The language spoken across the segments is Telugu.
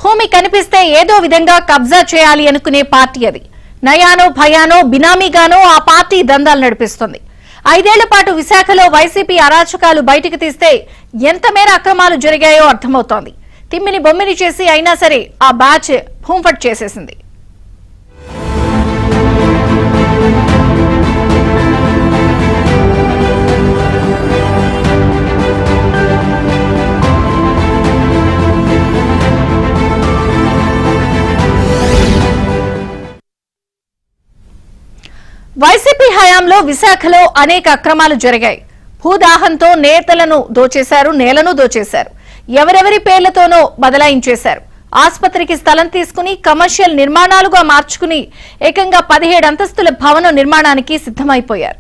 భూమి కనిపిస్తే ఏదో విధంగా కబ్జా చేయాలి అనుకునే పార్టీ అది. నయానో భయానో బినామీగానో ఆ పార్టీ దందాలు నడిపిస్తుంది. 5 ఏళ్ల పాటు విశాఖలో వైసీపీ అరాచకాలు బయటికి తీస్తే ఎంత మేర అక్రమాలు జరిగాయో అర్థమవుతోంది. తిమ్మిని బొమ్మిని చేసి అయినా సరే ఆ బ్యాచ్ భూంఫట్ చేసేసింది. వైసీపీ హయాంలో విశాఖలో అనేక అక్రమాలు జరిగాయి. భూదాహంతో నేతలను దోచేశారు, నేలను దోచేశారు. ఎవరెవరి పేర్లతోనో బదలాయించేశారు. ఆసుపత్రికి స్థలం తీసుకుని కమర్షియల్ నిర్మాణాలుగా మార్చుకుని ఏకంగా 17 అంతస్తుల భవనం నిర్మాణానికి సిద్ధమైపోయారు.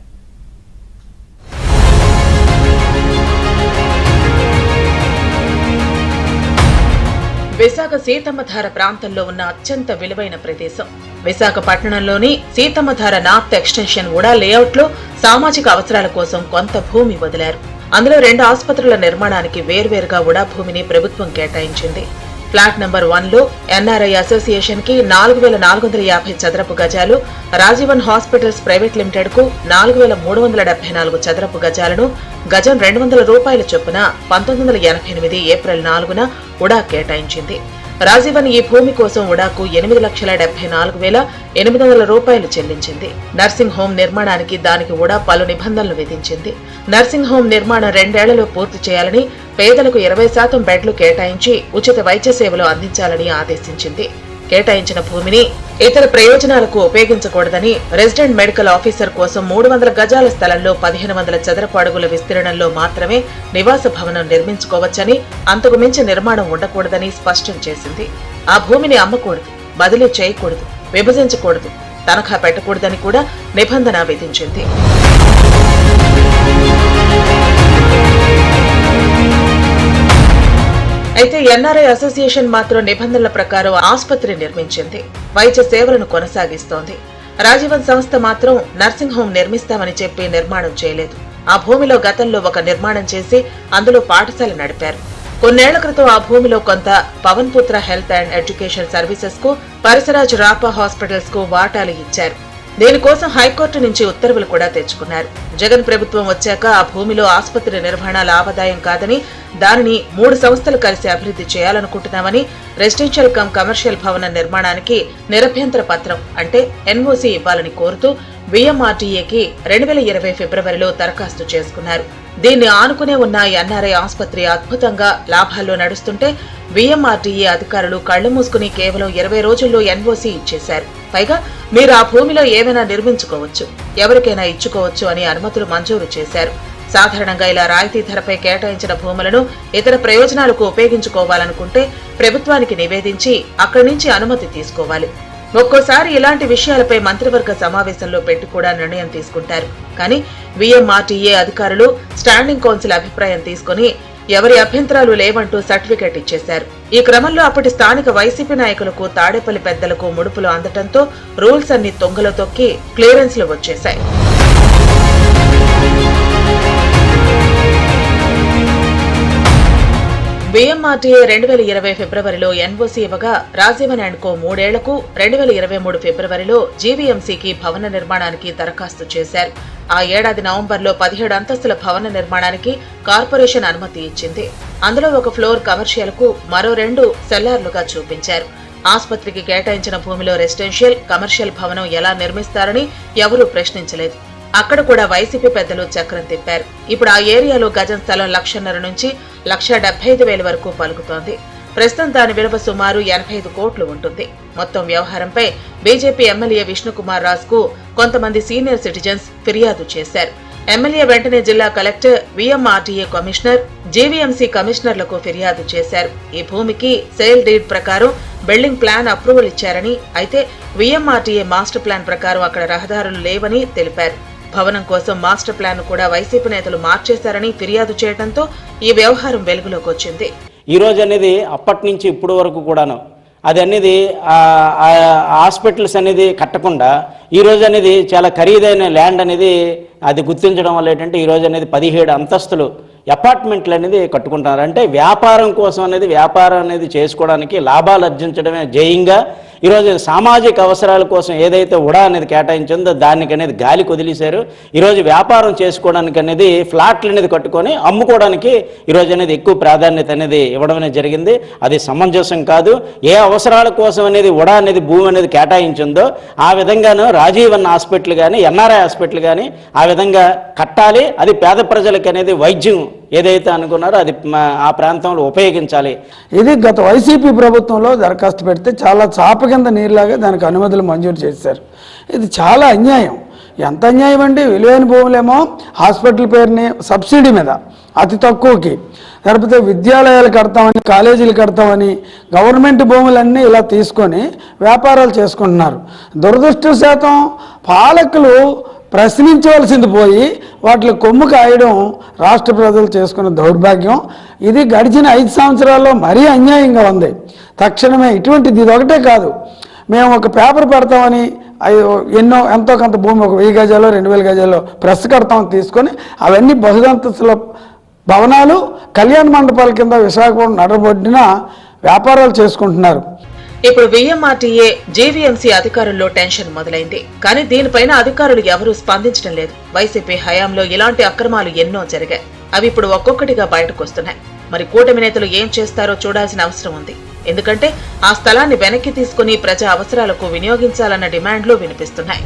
విశాఖ సీతమ్మధార ప్రాంతంలో ఉన్న అత్యంత విలువైన ప్రదేశం. విశాఖపట్నంలోని సీతమ్మధార నార్త్ ఎక్స్టెన్షన్ ఉడా లేఅవుట్ లో సామాజిక అవసరాల కోసం కొంత భూమి వదిలారు. అందులో 2 ఆసుపత్రుల నిర్మాణానికి వేర్వేరుగా ఉడా భూమిని ప్రభుత్వం కేటాయించింది. ఫ్లాట్ నంబర్ 1 లో ఎన్ఆర్ఐ అసోసియేషన్ కి 4450 చదరపు గజాలు, రాజీవన్ హాస్పిటల్స్ ప్రైవేట్ లిమిటెడ్ కు 4374 చదరపు గజాలను గజం 200 రూపాయల చొప్పున 1988 ఏప్రిల్ 4న ఉడా కేటాయించింది. రాజీవన్ ఈ భూమి కోసం ఉడాకు 8,74,800 రూపాయలు చెల్లించింది. నర్సింగ్ హోం నిర్మాణానికి దానికి ఉడా పలు నిబంధనలు విధించింది. నర్సింగ్ హోం నిర్మాణం 2 ఏళ్లలో పూర్తి చేయాలని, పేదలకు 20% బెడ్లు కేటాయించి ఉచిత వైద్య సేవలు అందించాలని ఆదేశించింది. కేటాయించిన భూమిని ఇతర ప్రయోజనాలకు ఉపయోగించకూడదని, రెసిడెంట్ మెడికల్ ఆఫీసర్ కోసం 300 గజాల స్థలంలో 1500 చదరపు అడుగుల విస్తీర్ణంలో మాత్రమే నివాస భవనం నిర్మించుకోవచ్చని, అంతకు మించి నిర్మాణం ఉండకూడదని స్పష్టం చేసింది. ఆ భూమిని అమ్మకూడదు, బదిలీ చేయకూడదు, విభజించకూడదు, తనఖా పెట్టకూడదని కూడా నిబంధన విధించింది. అయితే ఎన్ఆర్ఐ అసోసియేషన్ మాత్రం నిబంధనల ప్రకారం ఆసుపత్రి నిర్మించింది, వైద్య సేవలను కొనసాగిస్తోంది. రాజీవన్ సంస్థ మాత్రం నర్సింగ్ హోం నిర్మిస్తామని చెప్పి నిర్మాణం చేయలేదు. ఆ భూమిలో గతంలో ఒక నిర్మాణం చేసి అందులో పాఠశాల నడిపారు. కొన్నేళ్ల క్రితం ఆ భూమిలో కొంత పవన్ పుత్ర హెల్త్ అండ్ ఎడ్యుకేషన్ సర్వీసెస్ కు, పరిసరాజ్ రాపా హాస్పిటల్స్ కు వాటాలు ఇచ్చారు. దీనికోసం హైకోర్టు నుంచి ఉత్తర్వులు కూడా తెచ్చుకున్నారు. జగన్ ప్రభుత్వం వచ్చాక ఆ భూమిలో ఆసుపత్రి నిర్వహణ లాభదాయం కాదని, దానిని 3 సంస్థలు కలిసి అభివృద్ధి చేయాలనుకుంటున్నామని, రెసిడెన్షియల్ కమ్ కమర్షియల్ భవన నిర్మాణానికి నిరభ్యంతర పత్రం అంటే ఎన్ఓసీ ఇవ్వాలని కోరుతూ విఎంఆర్టీఏకి 2020 ఫిబ్రవరిలో దరఖాస్తు చేసుకున్నారు. దీన్ని ఆనుకునే ఉన్న ఎన్ఆర్ఐ ఆసుపత్రి అద్భుతంగా లాభాల్లో నడుస్తుంటే విఎంఆర్టీఏ అధికారులు కళ్లు మూసుకుని కేవలం 20 రోజుల్లో ఎన్ఓసీ ఇచ్చేశారు. పైగా మీరు ఆ భూమిలో ఏమైనా నిర్మించుకోవచ్చు, ఎవరికైనా ఇచ్చుకోవచ్చు అని అనుమతులు మంజూరు చేశారు. సాధారణంగా ఇలా రాయితీ ధరపై కేటాయించిన భూములను ఇతర ప్రయోజనాలకు ఉపయోగించుకోవాలనుకుంటే ప్రభుత్వానికి నివేదించి అక్కడి నుంచి అనుమతి తీసుకోవాలి. ఒక్కోసారి ఇలాంటి విషయాలపై మంత్రివర్గ సమావేశంలో పెట్టి కూడా నిర్ణయం తీసుకుంటారు. కానీ విఎంఆర్టీఏ అధికారులు స్టాండింగ్ కౌన్సిల్ అభిప్రాయం తీసుకుని ఎవరి అభ్యంతరాలు లేవంటూ సర్టిఫికెట్ ఇచ్చేశారు. ఈ క్రమంలో అప్పటి స్థానిక వైసీపీ నాయకులకు, తాడేపల్లి పెద్దలకు ముడుపులు అందటంతో రూల్స్ అన్ని తొంగలో తొక్కి క్లియరెన్స్లు వచ్చేశాయి. విఎంఆర్టీఏ 2020 ఫిబ్రవరిలో ఎన్ఓసీ ఇవ్వగా రాజీవన్ అండ్ కో 3 ఏళ్లకు 2023 ఫిబ్రవరిలో జీవీఎంసీకి భవన నిర్మాణానికి దరఖాస్తు చేశారు. ఆ ఏడాది నవంబర్లో 17 అంతస్తుల భవన నిర్మాణానికి కార్పొరేషన్ అనుమతి ఇచ్చింది. అందులో ఒక ఫ్లోర్ కమర్షియల్ కు, మరో 2 సెల్లార్లుగా చూపించారు. ఆసుపత్రికి కేటాయించిన భూమిలో రెసిడెన్షియల్, కమర్షియల్ భవనం ఎలా నిర్మిస్తారని ఎవరూ ప్రశ్నించలేదు. అక్కడ కూడా వైసీపీ పెద్దలు చక్రం తిప్పారు. ఇప్పుడు ఆ ఏరియాలో గజం స్థలం 1,50,000 నుంచి 1,75,000 వరకు పలుకుతోంది. ప్రస్తుతం దాని విలువ సుమారు 85 కోట్లు ఉంటుంది. మొత్తం వ్యవహారంపై బీజేపీ ఎమ్మెల్యే విష్ణుకుమార్ రాజ్ కు కొంతమంది సీనియర్ సిటిజన్స్ ఫిర్యాదు చేశారు. ఎమ్మెల్యే వెంటనే జిల్లా కలెక్టర్, విఎంఆర్టీఏ కమిషనర్, జీవీఎంసీ కమిషనర్లకు ఫిర్యాదు చేశారు. ఈ భూమికి సేల్ డీడ్ ప్రకారం బిల్డింగ్ ప్లాన్ అప్రూవల్ ఇచ్చారని, అయితే విఎంఆర్టీఏ మాస్టర్ ప్లాన్ ప్రకారం అక్కడ రహదారులు లేవని తెలిపారు. భవనం కోసం మాస్టర్ ప్లాన్ కూడా వైసీపీ నేతలు మార్చేశారని ఫిర్యాదు చేయడంతో ఈ వ్యవహారం వెలుగులోకి వచ్చింది. ఈ రోజు అనేది అప్పటి నుంచి ఇప్పటి వరకు కూడాను అది అనేది హాస్పిటల్స్ అనేది కట్టకుండా ఈరోజు అనేది చాలా ఖరీదైన ల్యాండ్ అనేది అది గుర్తించడం వల్ల ఏంటంటే ఈరోజు అనేది 17 అంతస్తులు అపార్ట్మెంట్లు అనేది కట్టుకుంటున్నారు. అంటే వ్యాపారం కోసం అనేది వ్యాపారం అనేది చేసుకోవడానికి లాభాలు ఆర్జించడమే జయంగా ఈరోజు సామాజిక అవసరాల కోసం ఏదైతే ఉడా అనేది కేటాయించిందో దానికి అనేది గాలి కొదిలేశారు. ఈరోజు వ్యాపారం చేసుకోవడానికి అనేది ఫ్లాట్లు అనేది కట్టుకొని అమ్ముకోవడానికి ఈరోజు అనేది ఎక్కువ ప్రాధాన్యత అనేది ఇవ్వడం అనేది జరిగింది. అది సమంజసం కాదు. ఏ అవసరాల కోసం అనేది ఉడా అనేది భూమి అనేది కేటాయించిందో ఆ విధంగాను రాజీవ్ అన్న హాస్పిటల్ కానీ ఎన్ఆర్ఐ హాస్పిటల్ కానీ ఆ విధంగా కట్టాలి. అది పేద ప్రజలకి అనేది వైద్యం ఏదైతే అనుకున్నారో అది ఆ ప్రాంతంలో ఉపయోగించాలి. ఇది గత వైసీపీ ప్రభుత్వంలో దరఖాస్తు పెడితే చాలా చాప కింద నీరులాగా దానికి అనుమతులు మంజూరు చేశారు. ఇది చాలా అన్యాయం. ఎంత అన్యాయం అండి. విలువైన భూములేమో హాస్పిటల్ పేరుని సబ్సిడీ మీద అతి తక్కువకి, లేకపోతే విద్యాలయాలు కడతామని కాలేజీలు కడతామని గవర్నమెంట్ భూములన్నీ ఇలా తీసుకొని వ్యాపారాలు చేసుకుంటున్నారు. దురదృష్టవశాతం పాలకులు ప్రశ్నించవలసింది పోయి వాటిలో కొమ్ము కాయడం రాష్ట్ర ప్రజలు చేసుకున్న దౌర్భాగ్యం. ఇది గడిచిన 5 సంవత్సరాల్లో మరీ అన్యాయంగా ఉంది. తక్షణమే ఇటువంటిది ఇది ఒకటే కాదు, మేము ఒక పేపర్ పెడతామని ఎంతో కొంత భూమి ఒక 1000 గజాలు 2000 గజాల్లో ప్రెస్ కడతామని తీసుకొని అవన్నీ బహుదంతస్తుల భవనాలు కళ్యాణ మండపాల కింద విశాఖపట్నం నడబొడ్డిన వ్యాపారాలు చేసుకుంటున్నారు. ఇప్పుడు విఎంఆర్టీఏ జీవీఎంసీ అధికారుల్లో టెన్షన్ మొదలైంది. కానీ దీనిపైన అధికారులు ఎవరూ స్పందించడం లేదు. వైసీపీ హయాంలో ఇలాంటి అక్రమాలు ఎన్నో జరిగాయి. అవి ఇప్పుడు ఒక్కొక్కటిగా బయటకు వస్తున్నాయి. మరి కూటమి నేతలు ఏం చేస్తారో చూడాల్సిన అవసరం ఉంది. ఎందుకంటే ఆ స్థలాన్ని వెనక్కి తీసుకుని ప్రజా అవసరాలకు వినియోగించాలన్న డిమాండ్లు వినిపిస్తున్నాయి.